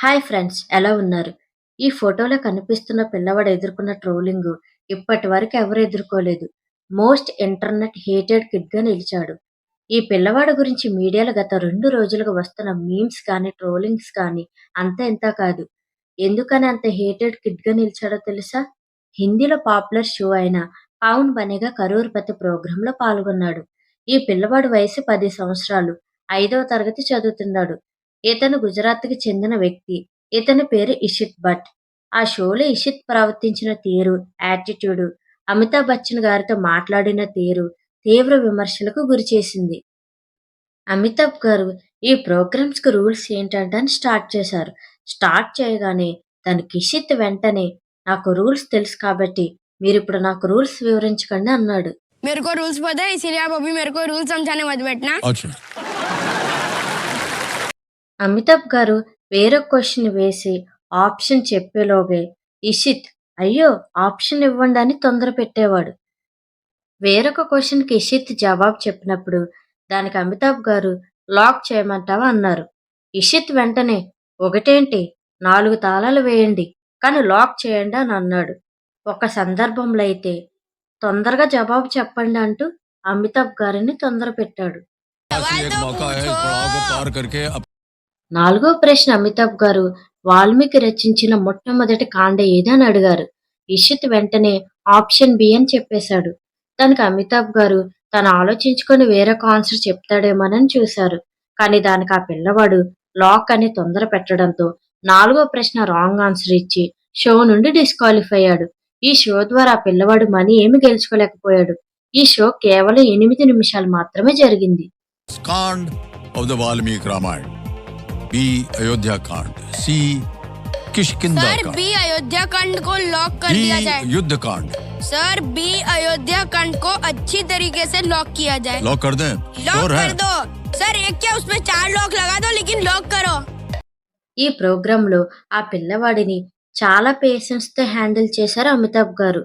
Hi friends, ఎలా ఉన్నారు? ఈ ఫోటోలో కనిపిస్తున్న పిల్లవాడు ఎదుర్కొన్న ట్రోలింగ్ ఇప్పటి వరకు ఎవరు ఎదుర్కోలేదు. మోస్ట్ ఇంటర్నెట్ హేటెడ్ కిడ్గా నిలిచాడు. ఈ పిల్లవాడి గురించి మీడియాలో గత 2 రోజులుగా వస్తున్న మీమ్స్ కానీ, ట్రోలింగ్స్ కానీ అంతా ఇంతా కాదు. ఎందుకని అంత హేటెడ్ కిడ్గా నిలిచాడో తెలుసా? హిందీలో పాపులర్ షో అయిన 'పవన్ బనేగా కరోర్‌పతి' ప్రోగ్రాంలో పాల్గొన్నాడు. ఈ పిల్లవాడి వయసు 10 సంవత్సరాలు. 5వ తరగతి చదువుతున్నాడు. ఇతను గుజరాత్‌కి చెందిన వ్యక్తి. ఇతని పేరు ఇషిత్ భట్. ఆ షోలో ఇషిత్ ప్రవర్తించిన తీరు, యాటిట్యూడ్, అమితాబ్ బచ్చన్ గారితో మాట్లాడిన తీరు తీవ్ర విమర్శలకు గురిచేసింది. అమితాబ్ గారు ఈ ప్రోగ్రామ్స్‌కి రూల్స్ ఏంటంట అని స్టార్ట్ చేశారు. స్టార్ట్ చేయగానే దానికి ఇషిత్ వెంటనే నాకు రూల్స్ తెలుసు కాబట్టి మీరిప్పుడు నాకు రూల్స్ వివరించకండి అన్నాడు. मेरे को रूल्स पता है इसीलिए आप अभी मेरे को रूल्स समझाने मत बैठना। अच्छा। అమితాబ్ గారు వేరొక క్వెషన్ వేసి ఆప్షన్ చెప్పేలోగే ఇషిత్ అయ్యో! ఆప్షన్ ఇవ్వండి అని తొందర పెట్టేవాడు. వేరొక క్వెషన్‌కి ఇషిత్ జవాబు చెప్పినప్పుడు దానికి అమితాబ్ గారు లాక్ చేయమంటావా అన్నారు. ఇషిత్ వెంటనే ఒకటేంటి 4 తాళాలు వేయండి కానీ లాక్ చేయండి అని అన్నాడు. ఒక సందర్భంలో అయితే తొందరగా జవాబు చెప్పండి అంటూ అమితాబ్ గారిని తొందర పెట్టాడు. ऐसी सवाल एक तो मौका है इस पूछो। पड़ाव को पार करके నాలుగో ప్రశ్న అమితాబ్ గారు వాల్మీకి రచించిన మొట్టమొదటి కాండ ఏది అని అడిగారు. ఇషిత్ వెంటనే ఆప్షన్ బి అని చెప్పేశాడు. దానికి అమితాబ్ గారు తను ఆలోచించుకొని వేరొక ఆన్సర్ చెప్తాడేమోనని చూశారు. కానీ దానికి ఆ పిల్లవాడు లాక్ అని తొందర పెట్టడంతో నాలుగో ప్రశ్న రాంగ్ ఆన్సర్ ఇచ్చి షో నుండి డిస్క్వాలిఫై అయ్యాడు. ఈ షో ద్వారా ఆ పిల్లవాడు మనీ ఏమి గెలుచుకోలేకపోయాడు. ఈ షో కేవలం 8 నిమిషాలు మాత్రమే జరిగింది. Kand of the Valmiki Ramayana, B Ayodhya Kand, C Kishkindha sir Kand, B Ayodhya Kand को लॉक कर डी दिया जाए। युद्ध कांड। सर बी अयोध्या कांड को अच्छी तरीके से लॉक किया जाए। लॉक कर दें? लॉक श्योर है? कर दो। सर एक क्या उसमें 4 लॉक लगा दो लेकिन लॉक करो। ఈ ప్రోగ్రాంలో ఆ పిల్లవాడిని చాలా పేషెన్స్‌తో హ్యాండిల్ చేశారు అమితాబ్ గారు.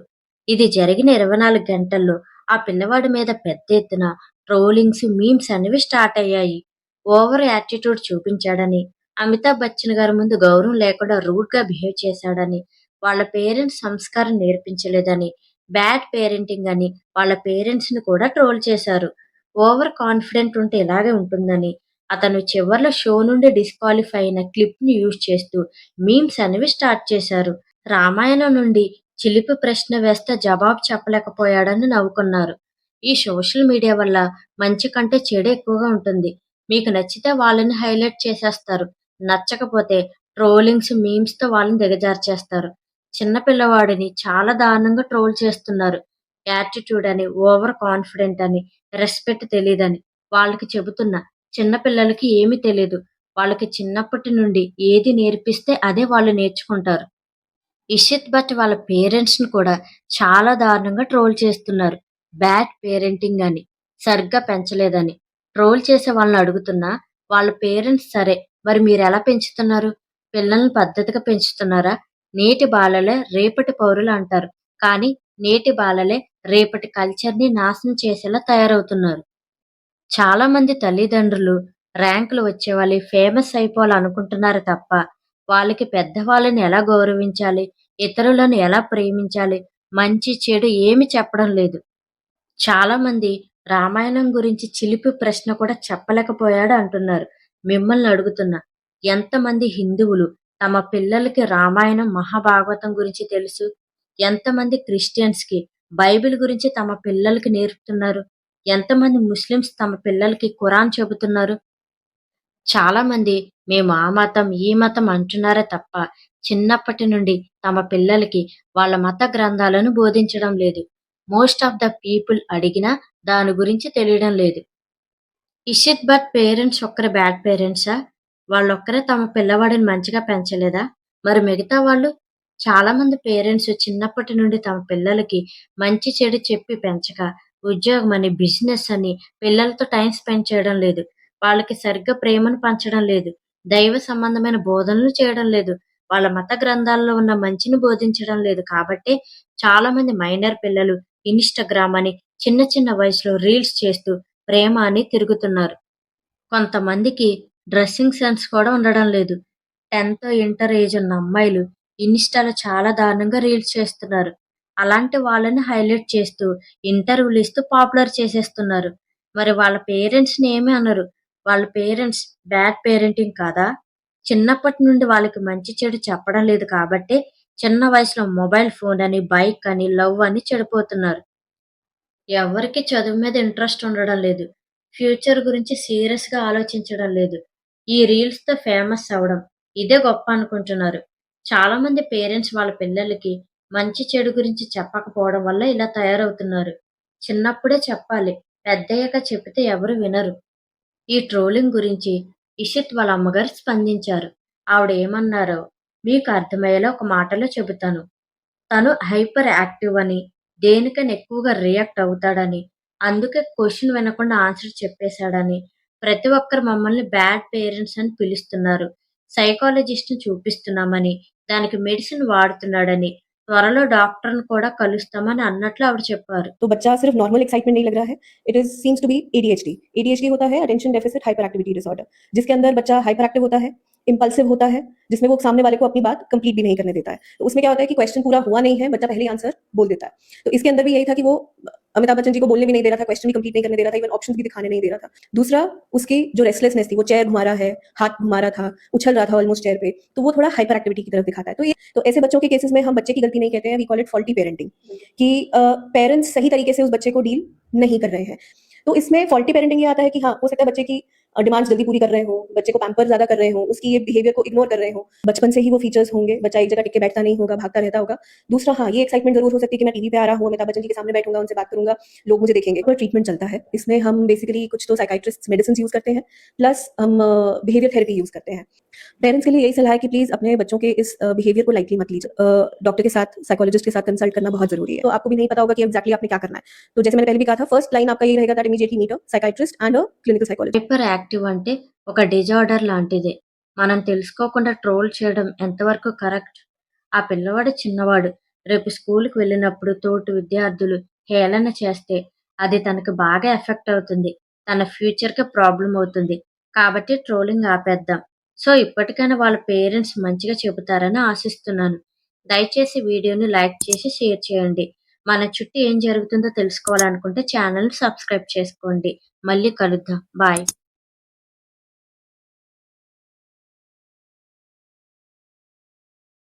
ఇది జరిగిన 24 గంటల్లో ఆ పిల్లవాడి మీద పెద్ద ఎత్తున ట్రోలింగ్స్, మీమ్స్ అనేవి స్టార్ట్ అయ్యాయి. ఓవర్ యాటిట్యూడ్ చూపించాడని, అమితాబ్ బచ్చన్ గారి ముందు గౌరవం లేకుండా రూడ్‌గా బిహేవ్ చేశాడని, వాళ్ళ పేరెంట్స్ సంస్కారం నేర్పించలేదని, బ్యాడ్ పేరెంటింగ్ అని వాళ్ళ పేరెంట్స్‌ని కూడా ట్రోల్ చేశారు. ఓవర్ కాన్ఫిడెంట్ ఉంటే ఇలాగే ఉంటుందని, అతను చివర్లో షో నుండి డిస్క్వాలిఫై అయిన క్లిప్‌ని యూజ్ చేస్తూ మీమ్స్ అనేవి స్టార్ట్ చేశారు. రామాయణం నుండి చిలిపి ప్రశ్న వేస్తే జవాబు చెప్పలేకపోయాడని నవ్వుకున్నారు. ఈ సోషల్ మీడియా వల్ల మంచి కంటే చెడు ఎక్కువగా ఉంటుంది. మీకు నచ్చితే వాళ్ళని హైలైట్ చేసేస్తారు. నచ్చకపోతే ట్రోలింగ్స్, మీమ్స్‌తో వాళ్ళని దిగజార్చేస్తారు. చిన్న పిల్లవాడిని చాలా దారుణంగా ట్రోల్ చేస్తున్నారు. యాటిట్యూడ్ అని, ఓవర్ కాన్ఫిడెంట్ అని, రెస్పెక్ట్ తెలీదని వాళ్ళకి చెబుతున్నా. చిన్న పిల్లలకి ఏమీ తెలీదు. వాళ్ళకి చిన్నప్పటి నుండి ఏది నేర్పిస్తే అదే వాళ్ళు నేర్చుకుంటారు. ఇషిత్ భట్ వాళ్ళ పేరెంట్స్‌ని కూడా చాలా దారుణంగా ట్రోల్ చేస్తున్నారు. బ్యాడ్ పేరెంటింగ్ అని, సరిగ్గా పెంచలేదని. ట్రోల్ చేసే వాళ్ళని అడుగుతున్నా, వాళ్ళ పేరెంట్స్ సరే, మరి మీరెలా పెంచుతున్నారు? పిల్లల్ని పద్ధతిగా పెంచుతున్నారా? నేటి బాలలే రేపటి పౌరులు అంటారు. కానీ నేటి బాలలే రేపటి కల్చర్‌ని నాశనం చేసేలా తయారవుతున్నారు. చాలా మంది తల్లిదండ్రులు ర్యాంకులు వచ్చేవాలి, ఫేమస్ అయిపోవాలనుకుంటున్నారు తప్ప, వాళ్ళకి పెద్దవాళ్ళని ఎలా గౌరవించాలి, ఇతరులను ఎలా ప్రేమించాలి, మంచి చెడు ఏమి చెప్పడం లేదు. చాలామంది రామాయణం గురించి చిలిపి ప్రశ్న కూడా చెప్పలేకపోయాడు అంటున్నారు. మిమ్మల్ని అడుగుతున్నా, ఎంతమంది హిందువులు తమ పిల్లలకి రామాయణం, మహాభాగవతం గురించి తెలుసు? ఎంతమంది క్రిస్టియన్స్‌కి బైబిల్ గురించి తమ పిల్లలకి నేర్పుతున్నారు? ఎంతమంది ముస్లిమ్స్ తమ పిల్లలకి ఖురాన్ చెబుతున్నారు? చాలామంది మేము ఆ మతం, ఈ మతం అంటున్నారే తప్ప, చిన్నప్పటి నుండి తమ పిల్లలకి వాళ్ళ మత గ్రంథాలను బోధించడం లేదు. మోస్ట్ ఆఫ్ ద పీపుల్ అడిగినా దాని గురించి తెలియడం లేదు. ఇషిత్ భట్ పేరెంట్స్ ఒక్కరే బ్యాడ్ పేరెంట్సా? వాళ్ళొక్కరే తమ పిల్లవాడిని మంచిగా పెంచలేదా? మరి మిగతా వాళ్ళు? చాలామంది పేరెంట్స్ చిన్నప్పటి నుండి తమ పిల్లలకి మంచి చెడు చెప్పి పెంచక, ఉద్యోగమని, బిజినెస్ అని పిల్లలతో టైమ్ స్పెండ్ చేయడం లేదు. వాళ్ళకి సరిగ్గా ప్రేమను పంచడం లేదు. దైవ సంబంధమైన బోధనలు చేయడం లేదు. వాళ్ళ మత గ్రంథాల్లో ఉన్న మంచిని బోధించడం లేదు. కాబట్టే చాలామంది మైనర్ పిల్లలు ఇన్‌స్టాగ్రామ్ అని చిన్న చిన్న వయసులో రీల్స్ చేస్తూ ప్రేమ అని తిరుగుతున్నారు. కొంతమందికి డ్రెస్సింగ్ సెన్స్ కూడా ఉండడం లేదు. 10th, ఇంటర్ ఏజ్ ఉన్న అమ్మాయిలు ఇన్‌స్టాలో చాలా దారుణంగా రీల్స్ చేస్తున్నారు. అలాంటి వాళ్ళని హైలైట్ చేస్తూ, ఇంటర్వ్యూలు ఇస్తూ పాపులర్ చేసేస్తున్నారు. మరి వాళ్ళ పేరెంట్స్‌ని ఏమీ అనరు. వాళ్ళ పేరెంట్స్ బ్యాడ్ పేరెంటింగ్ కాదా? చిన్నప్పటి నుండి వాళ్ళకి మంచి చెడు చెప్పడం లేదు కాబట్టే, చిన్న వయసులో మొబైల్ ఫోన్ అని, బైక్ అని, లవ్ అని చెడిపోతున్నారు. ఎవ్వరికీ చదువు మీద ఇంట్రెస్ట్ ఉండడం లేదు. ఫ్యూచర్ గురించి సీరియస్‌గా ఆలోచించడం లేదు. ఈ రీల్స్‌తో ఫేమస్ అవ్వడం, ఇదే గొప్ప అనుకుంటున్నారు. చాలామంది పేరెంట్స్ వాళ్ళ పిల్లలకి మంచి చెడు గురించి చెప్పకపోవడం వల్ల ఇలా తయారవుతున్నారు. చిన్నప్పుడే చెప్పాలి. పెద్దయ్యాక చెబితే ఎవరు వినరు. ఈ ట్రోలింగ్ గురించి ఇషిత్ వాళ్ళ అమ్మగారు స్పందించారు. ఆవిడ ఏమన్నారో మీకు అర్థమయ్యేలా ఒక మాటలో చెబుతాను. తను హైపర్ యాక్టివ్ అని, దేనికైనా ఎక్కువగా రియాక్ట్ అవుతాడని, అందుకే క్వెషన్ వినకుండా ఆన్సర్ చెప్పేశాడని, ప్రతి ఒక్కరు మమ్మల్ని బ్యాడ్ పేరెంట్స్ అని పిలుస్తున్నారు. సైకాలజిస్ట్‌ని చూపిస్తున్నామని, దానికి మెడిసిన్ వాడుతున్నాడని, త్వరలో డాక్టర్‌ని కూడా కలుస్తామని అన్నట్లు ఆవిడ చెప్పారు. तो बच्चा सिर्फ नॉर्मल एक्साइटमेंट नहीं लग रहा है, it is seems to be ADHD. ADHD होता है attention deficit hyperactivity disorder, जिसके अंदर बच्चा हाइपर एक्टिव होता है, इंपल्सिव होता है, जिसमें वो सामने वाले को अपनी बात कंप्लीट भी नहीं करने देता है। तो उसमें क्या होता है कि क्वेश्चन पूरा हुआ नहीं है, बच्चा पहले ही आंसर बोल देता है। तो इसके अंदर भी यही था कि वो अमिताभ बच्चन जी को बोलने भी नहीं दे रहा था, क्वेश्चन भी कंप्लीट नहीं करने दे रहा था, इवन ऑप्शन भी दिखाने नहीं दे रहा था। दूसरा, उसकी जो रेस्टलेसनेस थी, वो चेयर घुमा रहा है, हाथ घुमा रहा था, उछल रहा था ऑलमोस्ट चेयर पे, तो वो थोड़ा हाइपर एक्टिविटी की तरफ दिखाता है। तो ऐसे बच्चों के केसेस में हम बच्चे की गलती नहीं कहते हैं, we call it faulty parenting, कि पेरेंट्स सही तरीके से उस बच्चे को डील नहीं कर रहे हैं। तो इसमें फॉल्टी पेरेंटिंग ये आता है कि हाँ, हो सकता है बच्चे की डिमांड्स जल्दी पूरी कर रहे हो, बच्चे को पैम्पर ज्यादा कर रहे हो, उसकी ये बिहेवियर को इग्नोर कर रहे हो, बचपन से ही वो फीचर्स होंगे, बच्चा एक जगह टिक के बैठता नहीं होगा, भागता रहता होगा। दूसरा, हाँ, ये एक्साइटमेंट जरूर हो सकती है कि मैं टीवी पे आ रहा हूँ, अमिताभ बच्चन जी के सामने बैठूंगा, उनसे बात करूंगा, लोग मुझे देखेंगे। कोई ट्रीटमेंट चलता है, इसमें हम बेसिकली कुछ तो साइकाइट्रिस्ट मेडिसिन यूज करते हैं, प्लस हम बिहेवियर थेरेपी यूज करते हैं। पेरेंट्स के लिए यही सलाह है कि प्लीज अपने बच्चों के इस बिहेवियर को लाइटली मत लीजिए। डॉक्टर के साथ, साइकोलॉजिस्ट के साथ कंसल्ट करना बहुत जरूरी है। तो आपको भी नहीं पता होगा कि एग्जैक्टली आपने क्या करना है। तो जैसे मैंने पहले भी कहा था, फर्स्ट लाइन आपका ये रहेगा that immediately meet a psychiatrist and a clinical psychologist. Hyperactive అంటే ఒక డిజార్డర్ లాంటిదే. మనం తెలుసుకోకుండా ట్రోల్ చేయడం ఎంతవరకు కరెక్ట్? ఆ పిల్లవాడు చిన్నవాడు. రేపు స్కూలుకి వెళ్ళినప్పుడు తోటి విద్యార్థులు హేళన చేస్తే అది తనకి బాగా ఎఫెక్ట్ అవుతుంది. తన ఫ్యూచర్‌కి ప్రాబ్లమ్ అవుతుంది. కాబట్టి ట్రోలింగ్ ఆపేద్దాం. సో, ఇప్పటికైనా వాళ్ళ పేరెంట్స్ మంచిగా చెబుతారని ఆశిస్తున్నాను. దయచేసి వీడియోని లైక్ చేసి షేర్ చేయండి. మన చుట్టూ ఏం జరుగుతుందో తెలుసుకోవాలనుకుంటే ఛానల్‌ని సబ్స్క్రైబ్ చేసుకోండి. మళ్ళీ కలుద్దాం. బాయ్.